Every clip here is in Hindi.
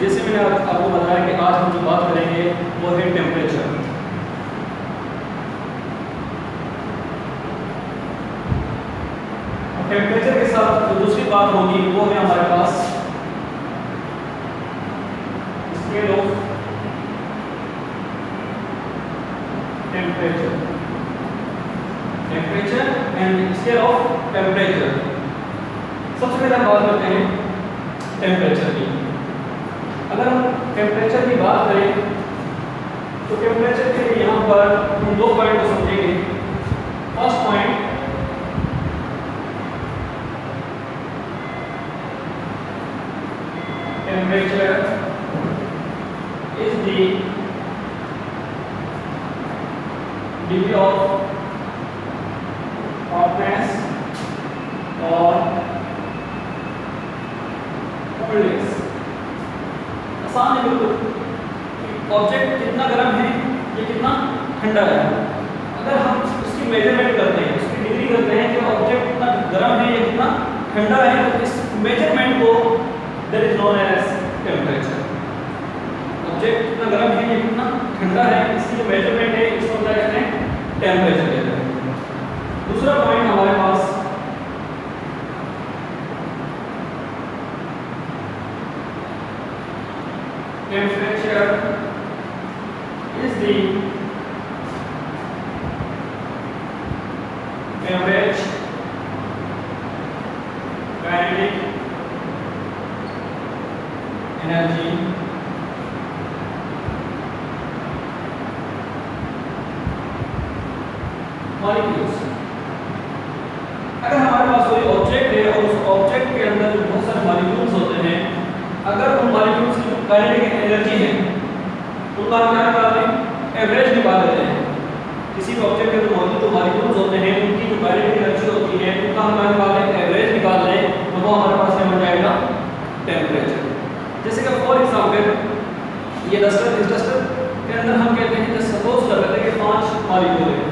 जैसे मैंने आपको बताया कि आज हम जो बात करेंगे वो है टेम्परेचर। टेम्परेचर के साथ जो दूसरी बात होगी वो है हमारे पास scale of temperature, temperature and scale of temperature. सबसे पहले हम बात करते हैं टेम्परेचर की। अगर हम टेम्परेचर की बात करें तो टेम्परेचर के लिए यहाँ पर हम दो पॉइंट को समझेंगे। First point, temperature is the degree of hotness or coolness। आसान है बिल्कुल, ऑब्जेक्ट कितना गर्म है या कितना ठंडा है। अगर हम उसकी मेजरमेंट करते हैं, उसकी डिग्री करते हैं कि ऑब्जेक्ट कितना गर्म है या कितना ठंडा है, तो इस मेजरमेंट को that is known as temperature। Object कितना गर्म है या कितना ठंडा है, इसकी जो मेजरमेंट है इसको क्या कहते हैं, टेम्परेचर कहते हैं। दूसरा पॉइंट हमारे पास temperature is the average kinetic energy molecules. अगर हमारे पास कोई ऑब्जेक्ट है और उस ऑब्जेक्ट के अंदर बहुत सारे मॉलिक्यूल्स होते हैं, अगर उन मॉलिक्यूल्स की काइनेटिक एनर्जी है उनका हम क्या निकालते हैं, एवरेज निकाल लेते हैं। किसी भी ऑब्जेक्ट के अंदर मौजूद जो मॉलिक्यूल्स होते हैं उनकी जो काइनेटिक एनर्जी होती है उनका हम क्या निकाल लें, एवरेज निकाल लें, तो वो हमारे पास क्या बन जाएगा, टेम्परेचर। जैसे कि फॉर एग्जांपल ये डस्टर, इस डस्टर के अंदर हम कहते हैं, जैसे सपोज कर लेते हैं कि 5 मॉलिक्यूल है,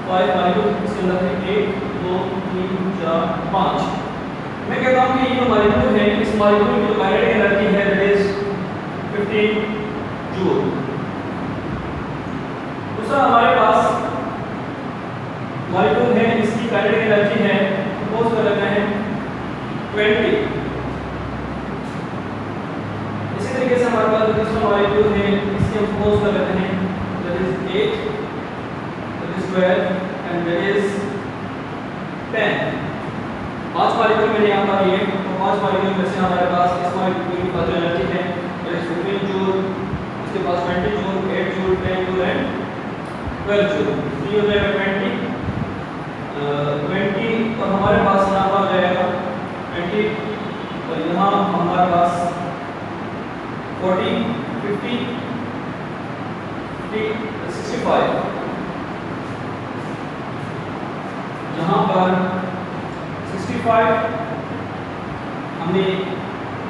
5 मॉलिक्यूल इसके अंदर है, 1 2 3 4 5। मैं कहता हूं कि ये जो मॉलिक्यूल है इस मॉलिक्यूल की जो काइनेटिक एनर्जी है दैट इज 15 जूल। दूसरा हमारे पास मॉलिक्यूल है, इसकी काइनेटिक एनर्जी है, सपोज कर लेते हैं 20। इसी तरीके से हमारे पास दूसरा मॉलिक्यूल है, इसकी हम सपोज कर लेते हैं that is 8, that is 12 and that is 10। 5 molecule मैंने यहाँ पर लिए, तो 5 मॉलिक्यूल में से हमारे पास इस मॉलिक्यूल की जो एनर्जी है दैट इज 15 जूल, इसके पास 20 joule, 8 joule, 10 joule and 12 joule. तो ये हो जाएगा 20 और हमारे पास यहाँ पर जाएगा 20 और यहाँ हमारे पास 40 50 65। यहाँ पर 65 हमने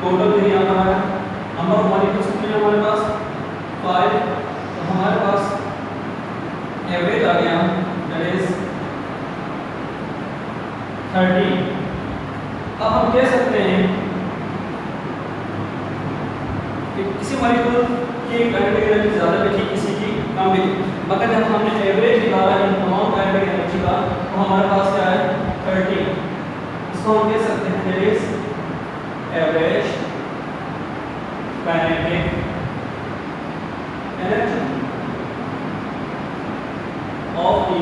टोटल में यहाँ पर आया, नंबर ऑफ मॉलिक्यूल्स कितने हैं हमारे पास 5, तो हमारे पास एवरेज आ गया दैट इज 30। अब हम कह सकते हैं कि किसी मॉलिक्यूल की काइनेटिक एनर्जी ज़्यादा लिखी, किसी की कम लिखी, मगर जब हमने एवरेज निकाला इन तमाम काइनेटिक एनर्जी का तो हमारे पास क्या है 30। इसको हम कह सकते हैं that is average kinetic energy of the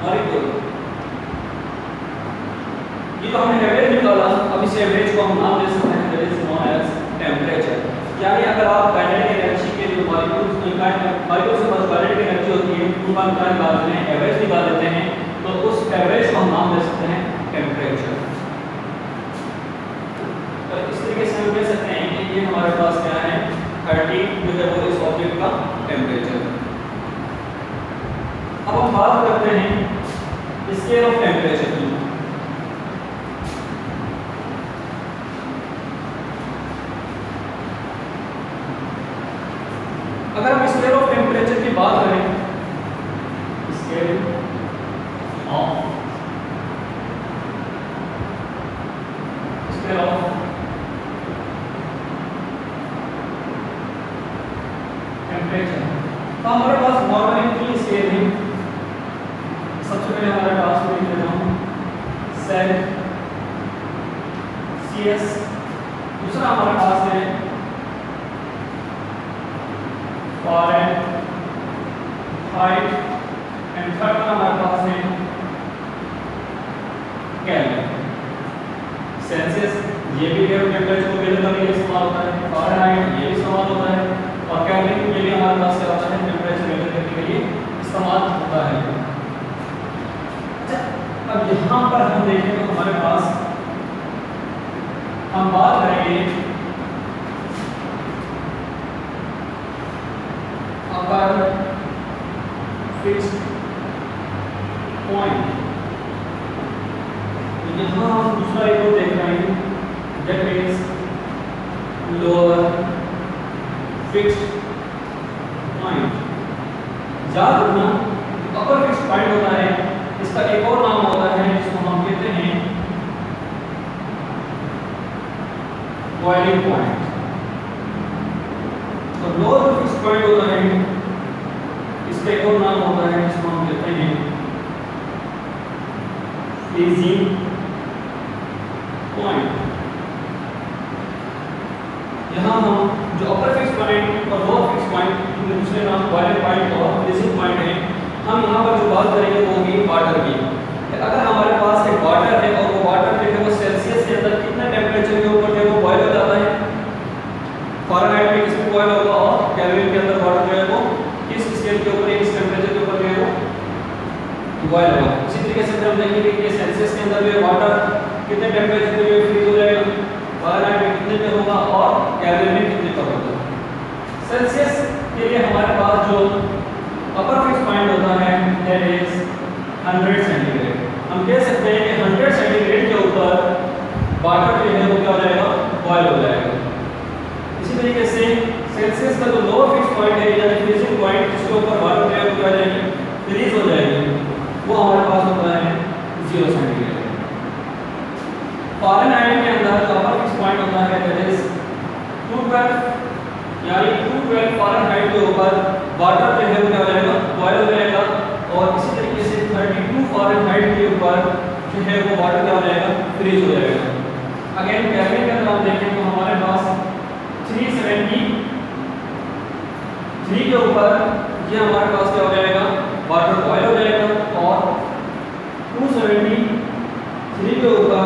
molecule. ये तो हमने एवरेज निकाला, अब इस एवरेज को हम नाम दे सकते हैं that is known as temperature. यानी अगर आप काइनेटिक एनर्जी के जो मॉलिक्यूल्स से बस काइनेटिक एनर्जी होती है उनका क्या निकाल लेते हैं, एवरेज निकाल लेते हैं, तो उस एवरेज को हम नाम दे सकते हैं टेम्परेचर। तो इस तरीके से हम कह सकते हैं कि ये हमारे पास क्या है 30 जो है वो इस ऑब्जेक्ट का टेम्परेचर। अब हम बात करते हैं स्केल ऑफ टेम्परेचर की। अगर हम स्केल ऑफ टेम्परेचर की बात करें, स्केल ऑफ CS। दूसरा हमारे पास है फ़ारेनहाइट एंड थर्ड हमारे पास है केल्विन। सेल्सियस ये भी टेम्परेचर को मेजर करने के लिए इस्तेमाल होता है, फ़ारेनहाइट ये भी इस्तेमाल होता है और केल्विन ये भी हमारे पास क्या होता है टेम्परेचर मेजर करने के लिए इस्तेमाल होता है। अच्छा, अब यहाँ पर हम देखें तो हमारे पास हम बात करेंगे अपर फिक्स्ड पॉइंट। यहाँ हम दूसरा एक और देख रहे हैं that means lower fixed point. याद रखना अपर फिक्स्ड पॉइंट होता है, इसका एक और नाम होता है जिसको हम कहते हैं बॉइलिंग पॉइंट। और लोअर फिक्स्ड पॉइंट होता है, इसका एक और नाम होता है जिसको हम कहते हैं फ्रीजिंग पॉइंट। यहाँ हम जो अपर फिक्स्ड पॉइंट और लोअर फिक्स्ड पॉइंट इनके दूसरे नाम बॉइलिंग पॉइंट और फ्रीजिंग पॉइंट है, हम यहाँ पर जो बात करेंगे वो होगी वाटर की। अगर हमारे पास एक वाटर है और वो वाटर जो है वो सेल्सियस के अंदर कितने टेम्परेचर के ऊपर जो है वो बॉयल हो जाता है, फ़ारेनहाइट में किसमें बॉयल होगा और केल्विन के अंदर वाटर जो है वो किस स्केल के ऊपर किस टेम्परेचर के ऊपर जो है वो बॉयल होगा। इसी तरीके से हम देखेंगे कि सेल्सियस के अंदर जो वाटर कितने टेम्परेचर पे जो फ्रीज हो जाएगा, फ़ारेनहाइट में कितने पे होगा और केल्विन में कितने पर होगा। सेल्सियस के लिए हमारे पास जो अपर फिक्स्ड पॉइंट होता है दैट इज 100 सेंटीग्रेड। हम कह सकते हैं कि 100 सेंटीग्रेड के ऊपर वाटर जो है वो क्या हो जाएगा बॉयल हो जाएगा। इसी तरीके से सेल्सियस का जो लोअर फिक्स्ड पॉइंट है यानी फ्रीजिंग पॉइंट जिसके ऊपर वाटर जो है वो क्या हो जाएगी फ्रीज हो जाएगी, वो हमारे पास होता है 0 सेंटीग्रेड। फ़ारेनहाइट के अंदर जो अपर फिक्स्ड पॉइंट होता है दैट इज 212 यानी 212 फ़ारेनहाइट के ऊपर वाटर जो है वो क्या हो जाएगा बॉयल हो जाएगा और इसी तरीके से 32 फ़ारेनहाइट के ऊपर जो है वो वाटर क्या हो जाएगा फ्रीज हो जाएगा। अगेन केल्विन के अंदर हम देखें तो हमारे पास 373 के ऊपर ये हमारे पास क्या हो जाएगा वाटर बॉयल हो जाएगा और 273 के ऊपर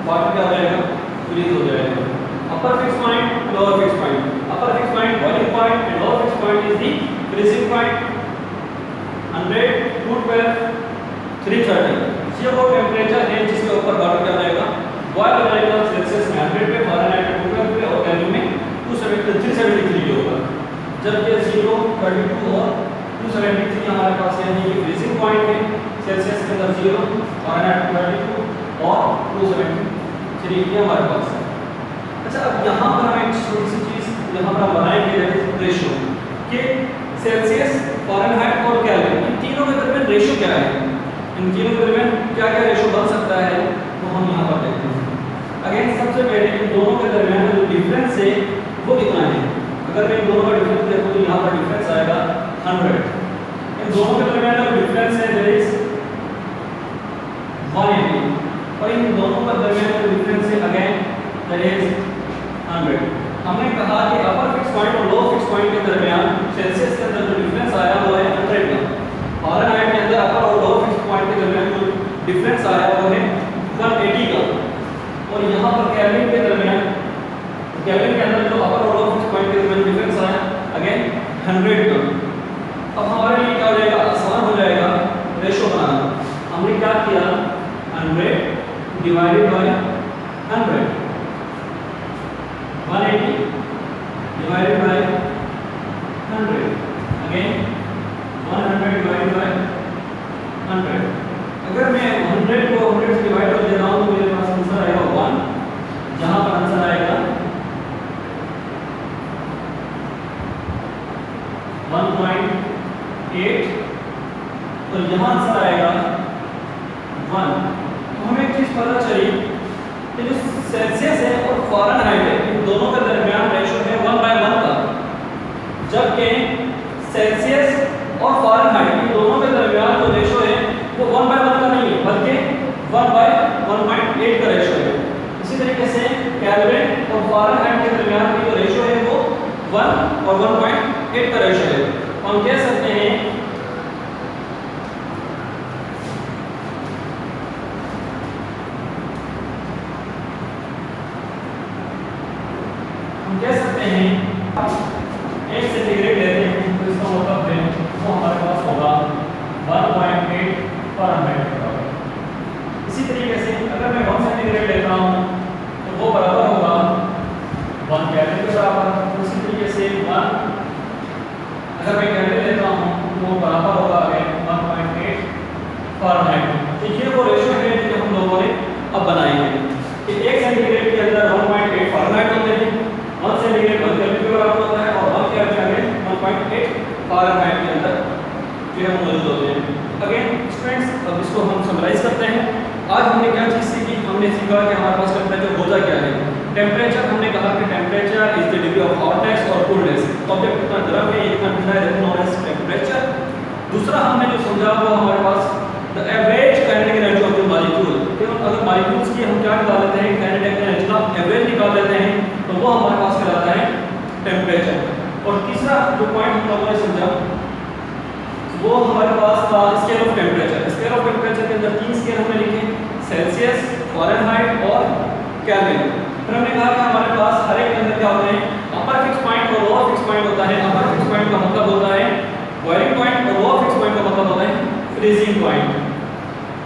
वाटर क्या हो जाएगा फ्रीज हो जाएगा। Upper fixed point lower fixed point, upper fixed point boiling point and lower fixed point is the freezing point. 100 212 330 ये वो टेम्परेचर है जिसके ऊपर वाटर क्या हो जाएगा बॉयल हो जाएगा। सेल्सियस में 100 पे, फ़ारेनहाइट में 212 पे और केल्विन में 373 के ऊपर। जबकि 0 32 और 273 हमारे पास है ये फ्रीजिंग पॉइंट है। सेल्सियस के अंदर 0 फ़ारेनहाइट 32 और 273 ये हमारे पास है। अच्छा, अब यहाँ पर हम एक छोटी सी चीज़ यहाँ पर बनाएंगे रेशियो कि सेल्सियस, फ़ारेनहाइट और केल्विन इन तीनों के दरमियान रेशियो क्या है, इन तीनों के दरमियान क्या क्या रेशियो बन सकता है वो हम यहाँ पर देखते हैं। अगेन सबसे पहले इन दोनों के दरमियान जो डिफरेंस है वो कितना है। अगर मैं इन दोनों का डिफरेंस देखूँ तो यहाँ पर डिफरेंस आएगा 100। इन दोनों के दरमियान जो डिफरेंस है दैट इज 180 और इन दोनों का दरमियान जो डिफरेंस है अगेन दैट इज 100। हमने कहा कि अपर फिक्स पॉइंट और लोअर फिक्स पॉइंट के दरमियान सेल्सियस के अंदर जो डिफरेंस आया वो है 100 का। फ़ारेनहाइट के अंदर अपर और लोअर फिक्स पॉइंट के दरमियान जो डिफरेंस आया वो है 180 का। और यहाँ पर केल्विन के दरमियान, केल्विन के अंदर जो अपर और लोअर फिक्स पॉइंट के दरमियान डिफरेंस आया अगेन 100 का। अब हमारे लिए क्या हो जाएगा, आसान हो जाएगा रेशियो बनाना। हमने क्या किया 100 divided by 100, 180 divided by 100 again 100 divided by 100। अगर मैं 100 को 100 से डिवाइड कर देता हूँ तो मेरे पास आंसर आएगा 1, जहाँ पर आंसर आएगा 1.8 और यहाँ आंसर आएगा 1। तो हमें एक चीज़ पता चली कि जो सेल्सियस है और फ़ारेनहाइट है इन दोनों के दरमियान रेशियो है 1/1 का, जबकि सेल्सियस और फ़ारेनहाइट इन दोनों के दरमियान जो रेशियो है वो 1/1 का नहीं है बल्कि 1/1.8 का रेशियो है। इसी तरीके से और 1.8 का रेशो है। हम कह सकते हैं एक सेंटीग्रेड लेते हैं तो इसका मतलब है वो हमारे पास होगा 1.8 पर 100। इसी तरीके से अगर मैं 1 सेंटीग्रेड लेता हूँ तो वो बराबर होगा 1 केल्विन के बराबर। उसी तरीके से 1 अगर मैं केल्विन लेता हूँ तो वो बराबर होगा 1.8 पर 100। तो ये वो रेशो है जो हम लोगों ने अब बनाए हैं कि 1 सेंटीग्रेड के अंदर 1.8 फारेनहाइट होते हैं, 1 सेंटीग्रेड 1 केल्विन के बराबर होता है और 1 केल्विन 1.8 फारेनहाइट के अंदर जो है मौजूद होते हैं। अगेन स्टूडेंट्स अब इसको हम समराइज करते हैं। आज हमने क्या चीज़ सीखी? हमने सीखा कि हमारे पास टेम्परेचर होता क्या है। टेम्परेचर हमने कहा कि temperature is the degree of hotness और कूलनेस। ऑब्जेक्ट कितना गर्म है, कितना ठंडा है, दैट नोन एज टेम्परेचर। दूसरा हमने जो समझा वो हमारे पास the average kinetic energy of the molecule. अगर मॉलिक्यूल्स की हम क्या निकाल लेते हैं, काइनेटिक एनर्जी का एवरेज निकाल लेते हैं तो वो हमारे पास कहलाता है टेम्परेचर। और तीसरा जो पॉइंट हम लोगों ने समझा वो हमारे पास था scale of temperature. Scale of temperature के अंदर 3 स्केल हमने लिखे, सेल्सियस, फारेनहाइट और केल्विन। फिर हमने कहा कि हमारे पास हर एक के अंदर क्या होते हैं, अपर फिक्स पॉइंट और लोअर फिक्स पॉइंट होता है। अपर फिक्स पॉइंट का मतलब होता है बॉइलिंग पॉइंट और लोअर फिक्स पॉइंट का मतलब होता है freezing point.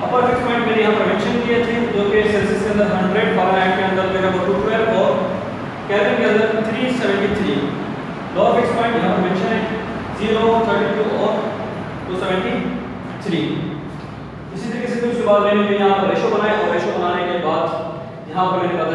Upper fix point मैंने यहाँ पर मेंशन किए थे जो कि सेल्सियस के अंदर 100, फारेनहाइट के अंदर जो है वो 212 और केल्विन के अंदर 373। लोअर फिक्स पॉइंट यहाँ पर मेंशन है 0, 32 और 273। इसी तरीके से कुछ बाद मैंने यहाँ पर रेशो बनाए और रेशो बनाने के बाद यहाँ पर मैंने बताया